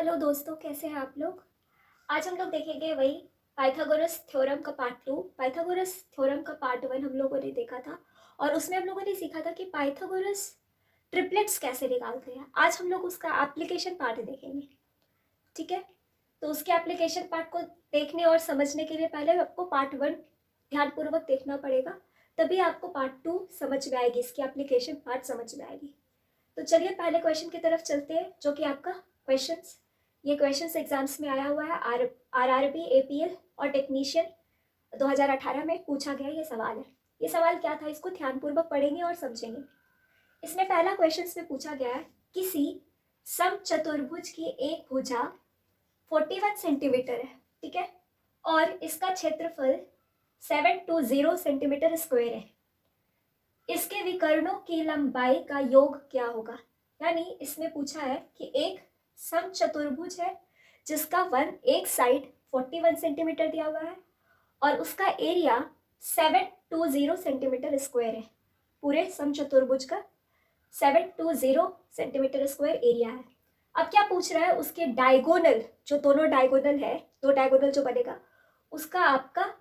Hello दोस्तों, कैसे हैं आप लोग। आज हम लोग देखेंगे वही पाइथागोरस थ्योरम का पार्ट 2। पाइथागोरस थ्योरम का पार्ट 1 हम लोगों ने देखा था और उसमें हम लोगों ने सीखा था कि पाइथागोरस ट्रिपलेट्स कैसे निकालते हैं। आज हम लोग उसका एप्लीकेशन पार्ट देखेंगे। ठीक है, तो उसके एप्लीकेशन पार्ट को देखने और समझने के लिए पहले आपको पार्ट 1 ध्यानपूर्वक देखना पड़ेगा, तभी आपको पार्ट 2 समझ में आएगी, इसकी एप्लीकेशन पार्ट समझ में आएगी। तो चलिए पहले क्वेश्चन की तरफ चलते हैं, जो कि आपका क्वेश्चंस ये क्वेश्चंस एग्जाम्स में आया हुआ है। आरआरबी एपीएल और टेक्नीशियन 2018 में पूछा गया ये सवाल है। ये सवाल क्या था, इसको ध्यानपूर्वक पढ़ेंगे और समझेंगे। इसमें पहला क्वेश्चन में पूछा गया है, किसी समचतुर्भुज की एक भुजा 41 सेंटीमीटर है, ठीक है, और इसका क्षेत्रफल 720 सेंटीमीटर स्क्वायर है। इसके विकर्णों की लंबाई का योग क्या होगा। यानी इसमें पूछा है कि एक समचतुर्भुज है जिसका एक साइड 41 सेंटीमीटर दिया हुआ है और उसका एरिया 720 सेंटीमीटर स्क्वायर है। पूरे समचतुर्भुज का 720 सेंटीमीटर स्क्वायर एरिया है। अब क्या पूछ रहा है, उसके डायगोनल, जो दोनों डायगोनल है, दो डायगोनल जो बनेगा उसका आपका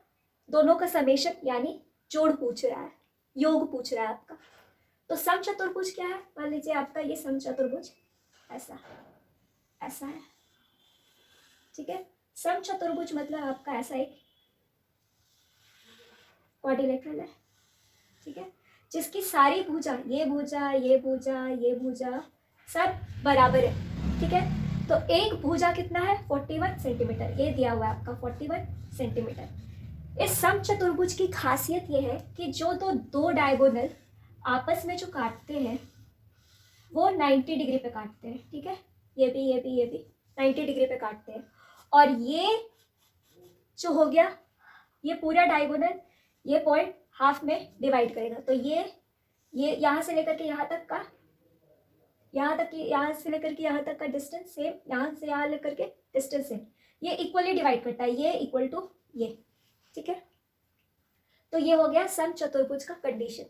दोनों का समेशन यानी जोड़ पूछ रहा है, योग पूछ रहा है आपका। तो समचतुर्भुज क्या है, मान लीजिए आपका ये समचतुर्भुज ऐसा ऐसा है, ठीक है। समचतुर्भुज मतलब आपका ऐसा एक क्वाड्रिलेटरल है, ठीक है, जिसकी सारी भुजा, ये भुजा, ये भुजा, ये भुजा सब बराबर है, ठीक है। तो एक भुजा कितना है, 41 सेंटीमीटर, ये दिया हुआ है आपका 41 सेंटीमीटर। इस समचतुर्भुज की खासियत ये है कि जो दो डायगोनल आपस में जो काटते हैं वो 90 डिग्री पे काटते हैं, ठीक है। ये भी 90 डिग्री पे काटते हैं। और ये जो हो गया, ये पूरा डायगोनल ये पॉइंट हाफ में डिवाइड करेगा। तो ये यहाँ से लेकर के यहाँ तक का, यहाँ से लेकर के यहाँ तक का डिस्टेंस सेम, यहाँ से यहाँ लेकर के डिस्टेंस सेम, ये इक्वली डिवाइड करता है, ये इक्वल टू ये, ठीक है। तो ये हो गया समचतुर्भुज का कंडीशन,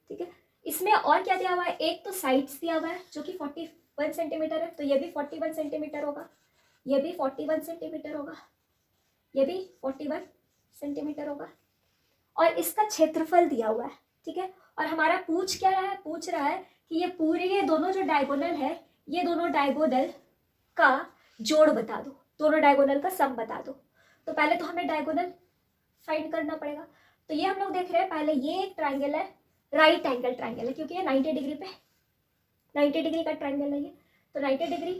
ठीक है। इसमें और क्या दिया हुआ है, एक तो साइड्स दिया हुआ है जो कि 41 सेंटीमीटर है, तो ये भी 41 सेंटीमीटर होगा, ये भी 41 सेंटीमीटर होगा, ये भी 41 सेंटीमीटर होगा, और इसका क्षेत्रफल दिया हुआ है, ठीक है। और हमारा पूछ रहा है कि ये दोनों जो डायगोनल है, ये दोनों डायगोनल का जोड़ बता दो, दोनों डायगोनल का सम बता दो। तो पहले तो हमें डायगोनल फाइंड करना पड़ेगा। तो ये हम लोग देख रहे हैं, पहले ये एक ट्राइंगल है, राइट एंगल ट्राइंगल है, क्योंकि ये 90 डिग्री पे 90 डिग्री का ट्राइंगल है ये, तो 90 डिग्री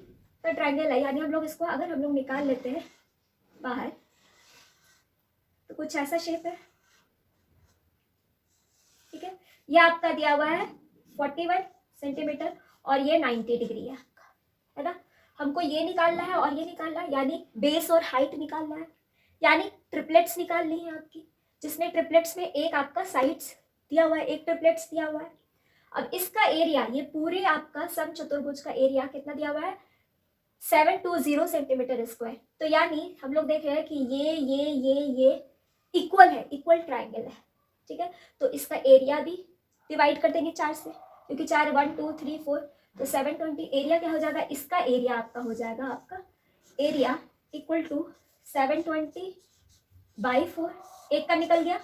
का ट्राइंगल है। यानी हम लोग इसको अगर हम लोग निकाल लेते हैं बाहर, तो कुछ ऐसा शेप है, ठीक है। ये आपका दिया हुआ है 41 सेंटीमीटर और ये 90 डिग्री है आपका, है ना। हमको ये निकालना है और ये निकालना है, यानी बेस और हाइट निकालना है, यानी ट्रिपलेट्स निकालनी है आपकी, जिसमें ट्रिपलेट्स में एक आपका साइड्स दिया हुआ है, एक ट्रिपलेट्स दिया हुआ है। अब इसका एरिया, ये पूरे आपका समचतुर्भुज का एरिया कितना दिया हुआ है, 720 सेंटीमीटर स्क्वायर। तो यानी हम लोग देख रहे हैं कि ये इक्वल है, इक्वल ट्राइंगल है, ठीक है। तो इसका एरिया भी डिवाइड कर देंगे 4 से, क्योंकि 4 1 2 3 4, तो 720 एरिया क्या हो जाएगा, इसका एरिया आपका हो जाएगा, आपका एरिया इक्वल टू 720/4, एक का निकल गया,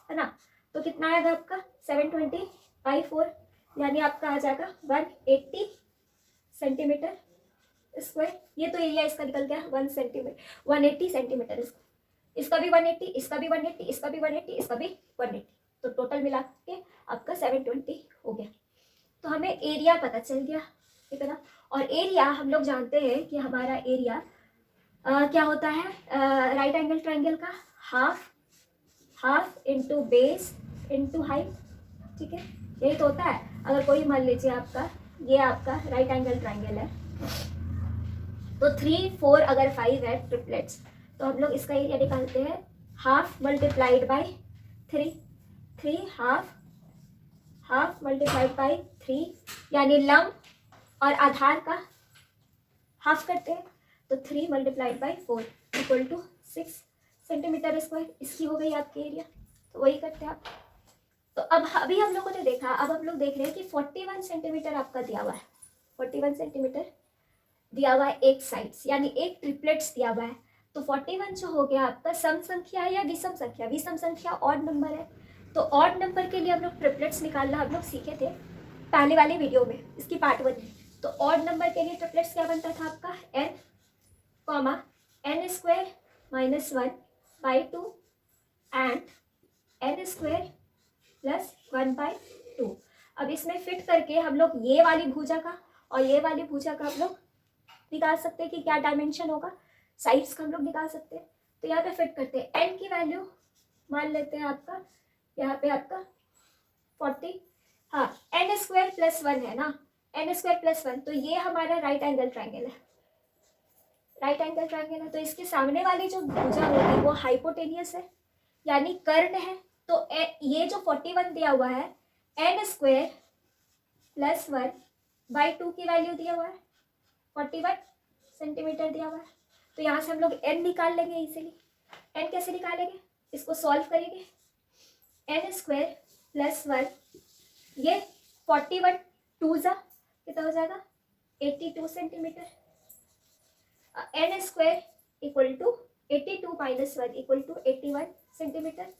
है ना। तो कितना आएगा आपका 720/4, यानी आपका आ जाएगा 180 सेंटीमीटर स्क्वायर। ये तो एरिया इसका निकल गया 180 सेंटीमीटर स्क्वायर। इसका भी 180, इसका भी 180, इसका भी 180, इसका भी 180, तो टोटल मिला के आपका 720 हो गया। तो हमें एरिया पता चल गया इतना। और एरिया हम लोग जानते हैं कि हमारा एरिया क्या होता है, राइट एंगल ट्राइंगल का half into base into height, ठीक है, यही तो होता है। अगर कोई मान लीजिए आपका ये आपका राइट एंगल ट्राइंगल है, तो 3 4 अगर 5 है ट्रिपलेट्स, तो हम लोग इसका एरिया निकालते हैं half multiplied by 3 half multiplied by 3, यानी लंब और आधार का हाफ करते हैं, तो 3 multiplied by 4 equal to 6 centimetre square. इसकी हो गई आपकी एरिया, तो वही करते हैं आप। तो अब अभी हम लोगों ने देखा, अब हम लोग देख रहे हैं कि 41 सेंटीमीटर आपका दिया हुआ है, 41 सेंटीमीटर दिया हुआ है एक साइड्स, यानी एक ट्रिपलेट्स दिया हुआ है। तो 41 जो हो गया आपका सम संख्या है या विषम संख्या? विषम संख्या ऑड नंबर है। तो ऑड नंबर के लिए हम लोग ट्रिपलेट्स निकालना हम लोग सीखे थे पहले वाले वीडियो में, इसकी पार्ट 1 में। तो ऑड नंबर के लिए ट्रिपलेट्स क्या बनता था आपका? n comma n square minus 1/2 and n square plus 1/2। अब इसमें फिट करके हम लोग ये वाली भुजा का और ये वाली भुजा का हम लोग निकाल सकते हैं कि क्या डायमेंशन होगा, साइड्स का हम लोग निकाल सकते हैं। तो यहाँ पे फिट करते हैं, n की वैल्यू मान लेते हैं आपका यहाँ पे आपका 40, हाँ n स्क्वायर प्लस 1 है ना, n स्क्वायर प्लस 1, तो ये हमारा राइट एंगल ट्राइंगल है, राइट एंगल ट्राइंगल है। तो इसके सामने वाली जो भुजा होगी वो हाइपोटेनियस है, यानी कर्ण है। तो ये जो 41 दिया हुआ है n स्क्वायर प्लस 1/2 की वैल्यू दिया हुआ है 41 सेंटीमीटर दिया हुआ है। तो यहाँ से हम लोग n निकाल लेंगे इजीली। n कैसे निकालेंगे? इसको सॉल्व करेंगे, n स्क्वायर प्लस 1, ये 41 2 जा कितना हो जाएगा 82 centimetre, n square equal to 82 minus 1 equal to 81 centimetre,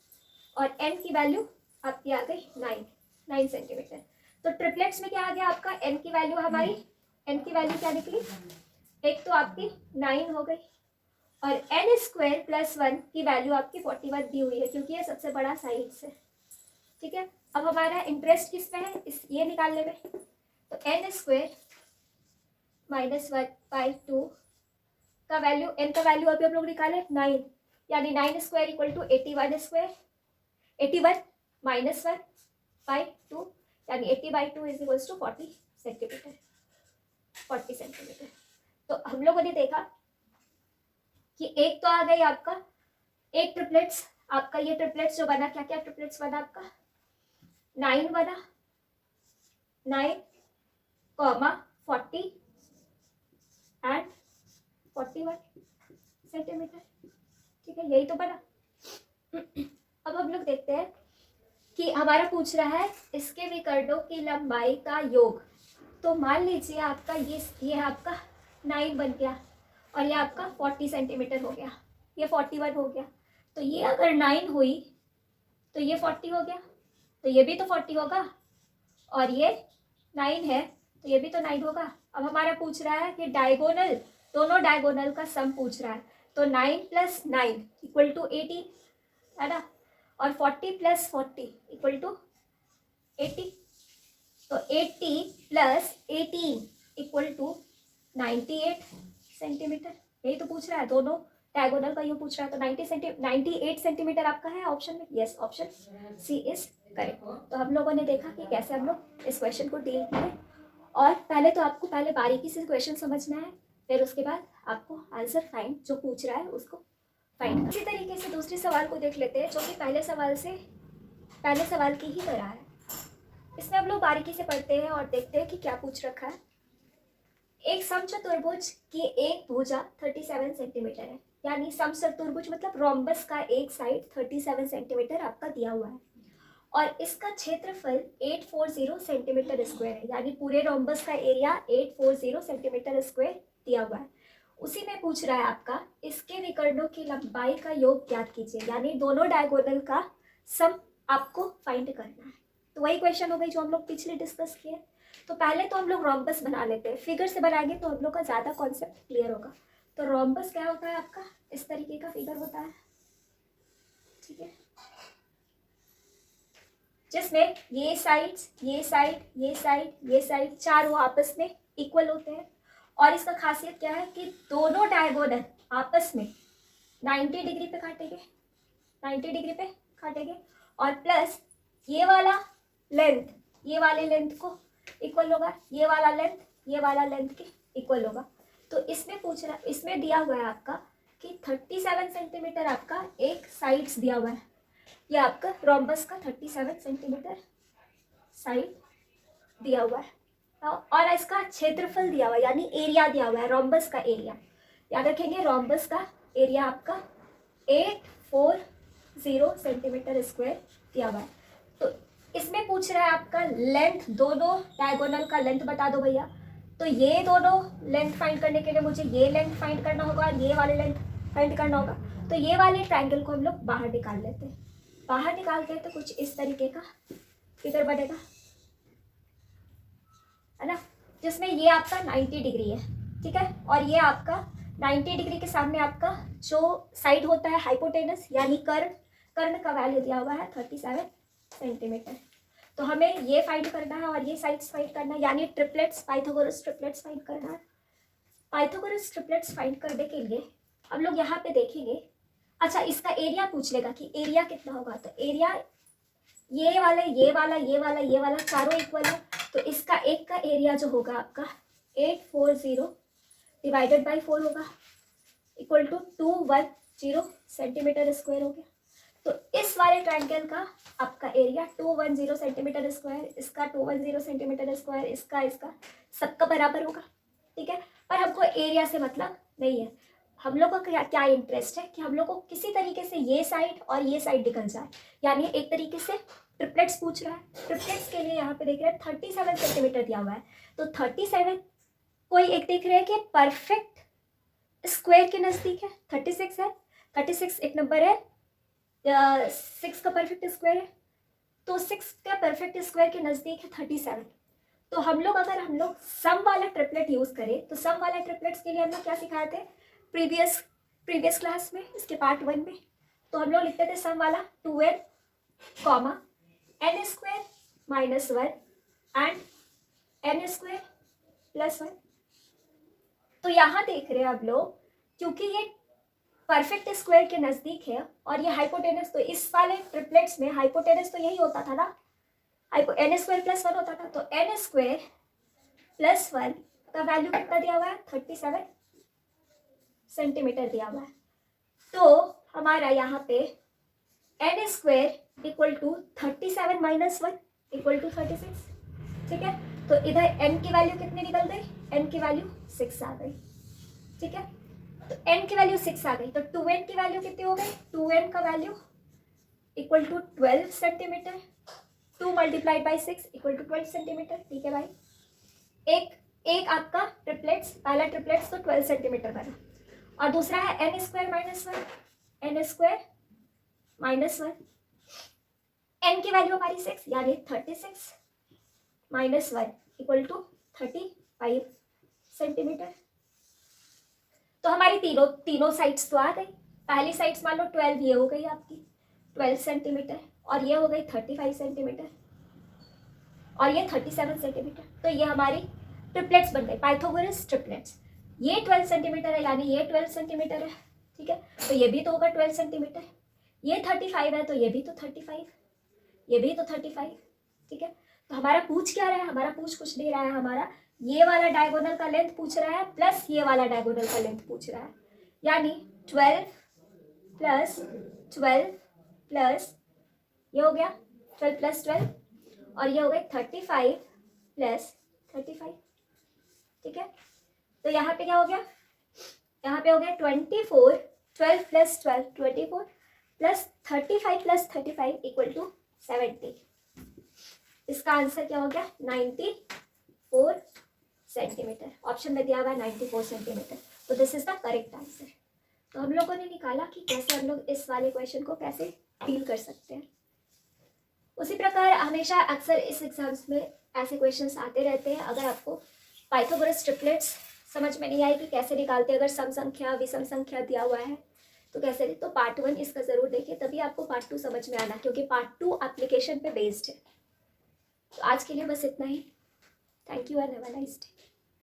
और n की वैल्यू आपकी आ गई 9 सेंटीमीटर। तो ट्रिपलेट्स में क्या आ गया आपका? n की वैल्यू हमारी, n की वैल्यू क्या निकली? एक तो आपकी 9 हो गई, और n स्क्वायर प्लस 1 की वैल्यू आपकी 41 दी हुई है क्योंकि ये सबसे बड़ा साइड से। ठीक है, अब हमारा इंटरेस्ट किस में है? इस ये निकालने में। तो n स्क्वायर माइनस 1/2 का वैल्यू, n का वैल्यू अभी हम लोग निकाले 9, यानी 9 square equal to 81 square, 81 minus 1/2 यानी 80/2 is equals to 40 centimetre, 40 centimetre. तो हम लोगों ने देखा कि एक तो आ गई आपका एक ट्रिपलेट्स, आपका ये ट्रिपलेट्स जो बना, क्या क्या ट्रिपलेट्स बना आपका? 9 बना, 9 कॉमा 40 एंड 41 सेंटीमीटर। ठीक है, यही तो बना। अब हम लोग देखते हैं कि हमारा पूछ रहा है इसके विकर्णों की लंबाई का योग। तो मान लीजिए आपका ये आपका 9 बन गया और ये आपका 40 सेंटीमीटर हो गया, ये 41 हो गया। तो ये अगर 9 हुई तो ये 40 हो गया, तो ये भी तो 40 होगा, और ये 9 है तो ये भी तो 9 होगा। अब हमारा पूछ रहा है कि डायगोनल, दोनों डायगोनल का सम पूछ रहा है। तो 9 प्लस 9 इक्वल टू 18 है ना, और 40 प्लस 40 इक्वल टू 80। तो 80 प्लस 18 इक्वल टू 98 सेंटीमीटर, यही तो पूछ रहा है, दोनों डायगोनल का ये पूछ रहा है। तो 98 सेंटीमीटर आपका है ऑप्शन में, yes option C is correct. तो हम लोगों ने देखा कि कैसे हम लोग इस क्वेश्चन को डील किए, और पहले तो आपको पहले बारीकी से क्वेश्चन समझना है, फिर उसके बाद आपको आंसर फाइंड जो पूछ रहा है उसको फाइंड। इसी तरीके से दूसरे सवाल को देख लेते हैं जो कि पहले सवाल की ही तरह है। इसमें हम लोग बारीकी से पढ़ते हैं और देखते हैं कि क्या पूछ रखा है। एक समचतुर्भुज की एक भुजा 37 सेंटीमीटर है, यानी समचतुर्भुज मतलब रोम्बस का एक साइड 37 सेंटीमीटर आपका दिया हुआ है, और इसका क्षेत्रफल 840 सेंटीमीटर स्क्वायर है, यानी पूरे रोम्बस का एरिया 840 सेंटीमीटर स्क्वायर दिया हुआ है। उसी में पूछ रहा है आपका इसके विकर्णों की लंबाई का योग ज्ञात कीजिए, यानी दोनों डायगोनल का सम आपको फाइंड करना है। तो वही क्वेश्चन हो गई जो हम लोग पिछले डिस्कस किए। तो पहले तो हम लोग रोम्बस बना लेते हैं, फिगर से बनाएंगे तो हम लोग का ज़्यादा कॉन्सेप्ट क्लियर होगा। तो रोम्बस क्या होता है आपका? इस तरीके का फिगर होता है, ठीक है, जिसमें ये साइड्स, ये साइड, ये साइड, ये साइड चारों आपस में इक्वल होते हैं। और इसका खासियत क्या है कि दोनों डायगोनल आपस में 90 डिग्री पे काटेंगे, 90 डिग्री पे काटेंगे, और प्लस ये वाला लेंथ ये वाले लेंथ को इक्वल होगा, ये वाला लेंथ के इक्वल होगा। तो इसमें पूछ रहा, इसमें दिया हुआ है आपका कि 37 सेंटीमीटर आपका एक साइड्स दिया हुआ है, ये आपका रोम्बस का 37 सेंटीमीटर साइड दिया हुआ है, और इसका क्षेत्रफल दिया हुआ है, यानी एरिया दिया हुआ है, रोम्बस का एरिया। याद रखेंगे रोम्बस का एरिया आपका 840 सेंटीमीटर स्क्वायर दिया हुआ है। तो इसमें पूछ रहा है आपका लेंथ, दोनों डायगोनल का लेंथ बता दो भैया। तो ये दोनों लेंथ फाइंड करने के लिए मुझे ये लेंथ फाइंड करना होगा और ये वाले लेंथ फाइंड करना होगा। तो ये वाले ट्रायंगल को हम लोग बाहर निकाल लेते हैं। बाहर निकालते हैं तो कुछ इस तरीके का फिगर बनेगा, है ना, जिसमें ये आपका 90 डिग्री है, ठीक है, और ये आपका 90 डिग्री के सामने आपका जो साइड होता है हाइपोटेनस यानी कर्ण का वैल्यू दिया हुआ है 37 सेंटीमीटर। तो हमें ये फाइंड करना है और ये साइड्स फाइंड करना है, यानी ट्रिपलेट्स, पाइथागोरस ट्रिपलेट्स फाइंड करना है। पाइथागोरस ट्रिपलेट्स फाइंड करने के लिए हम लोग यहाँ पे देखेंगे। अच्छा, इसका एरिया पूछ लेगा कि एरिया कितना होगा। तो एरिया ये वाला ये वाला ये वाला ये वाला चारों इक्वल है, तो इसका एक का एरिया जो होगा आपका 840 डिवाइडेड बाई 4 होगा, इक्वल टू 210 सेंटीमीटर स्क्वायर हो गया। तो इस वाले ट्रायंगल का आपका एरिया 210 सेंटीमीटर स्क्वायर, इसका 210 सेंटीमीटर स्क्वायर, इसका सबका बराबर होगा, ठीक है। पर हमको एरिया से मतलब नहीं है, हम लोग का क्या इंटरेस्ट है कि हम लोग को किसी तरीके से ये साइड और ये साइड निकल जाए, यानी एक तरीके से ट्रिपलेट्स पूछ रहा है। ट्रिपलेट्स के लिए यहाँ पे देख रहे हैं 37 सेंटीमीटर दिया हुआ है, तो 37 कोई एक देख रहे हैं कि परफेक्ट स्क्वायर के नज़दीक है, 36 है, 36 एक नंबर है, 6 का परफेक्ट स्क्वायर है, तो 6 का परफेक्ट स्क्वायर के नज़दीक है 37। तो हम लोग अगर हम लोग सम वाला ट्रिपलेट यूज़ करें, तो सम वाला ट्रिपलेट्स के लिए हम लोग क्या सिखाए थे प्रीवियस क्लास में, इसके पार्ट 1 में। तो हम लोग लिखते थे सम वाला 2n comma n square minus 1 and n square plus 1। तो यहाँ देख रहे हैं आप लोग, क्योंकि ये परफेक्ट स्क्वायर के नज़दीक है और ये हाइपोटेनस, तो इस वाले ट्रिपलेट्स में हाइपोटेनस तो यही होता था ना, n स्क्वायर प्लस 1 होता था। तो n स्क्वायर प्लस 1 का वैल्यू कितना दिया हुआ है 37 सेंटीमीटर दिया हुआ है। तो हमारा यहाँ पे n square equal to 37 minus 1 equal to 36, ठीक है। तो इधर n की वैल्यू कितनी निकल गई, n की वैल्यू 6 आ गई, ठीक है। तो n की वैल्यू 6 आ गई, तो 2n की वैल्यू कितनी हो गई, 2n का value equal to 12 centimetre, 2 multiplied by 6 equal to 12 centimetre, ठीक है भाई। एक आपका ट्रिपलेट्स, पहला ट्रिपलेट्स तो 12 सेंटीमीटर बना, और दूसरा है n square minus 1, n square minus 1, n की वैल्यू हमारी 6 यानी 36 माइनस 1 इक्वल टू 35 सेंटीमीटर। तो हमारी तीनों साइड्स तो आ गई। पहली साइड्स मान लो 12, ये हो गई आपकी 12 सेंटीमीटर, और ये हो गई 35 सेंटीमीटर, और ये 37 सेंटीमीटर। तो ये हमारी ट्रिपलेट्स बन गई, पाइथागोरस ट्रिपलेट्स। ये 12 सेंटीमीटर है यानी ये 12 सेंटीमीटर है, ठीक है। तो ये भी तो होगा 12 सेंटीमीटर, ये 35 है तो ये भी तो 35, ये भी तो 35, ठीक है। तो हमारा पूछ क्या रहा है, हमारा पूछ कुछ नहीं रहा है, हमारा ये वाला डायगोनल का लेंथ पूछ रहा है प्लस ये वाला डायगोनल का लेंथ पूछ रहा है, यानी 12 प्लस 12 प्लस ये हो गया 12 प्लस 12, और ये हो गया 35 प्लस 35, ठीक है। तो यहाँ पे क्या हो गया, यहाँ पे हो गया 24, 12 plus 12 24 plus 35 plus 35 equal to 70। इसका आंसर क्या हो गया 94 सेंटीमीटर। ऑप्शन में दिया हुआ है 94 सेंटीमीटर, तो this is the correct answer. तो हम लोगों ने निकाला कि कैसे हम लोग इस वाले क्वेश्चन को कैसे डील कर सकते हैं। उसी प्रकार हमेशा अक्सर इस एग्जाम्स में ऐसे क्वेश्चंस आते रहते हैं। अगर आपको पाइथागोरस ट्रिपलेट्स समझ में नहीं आई कि कैसे निकालते हैं, अगर सम संख्या विषम संख्या दिया हुआ है तो कैसे, तो पार्ट 1 इसका ज़रूर देखिए, तभी आपको पार्ट 2 समझ में आना, क्योंकि पार्ट 2 एप्लीकेशन पे बेस्ड है। तो आज के लिए बस इतना ही। Thank you and have a nice day.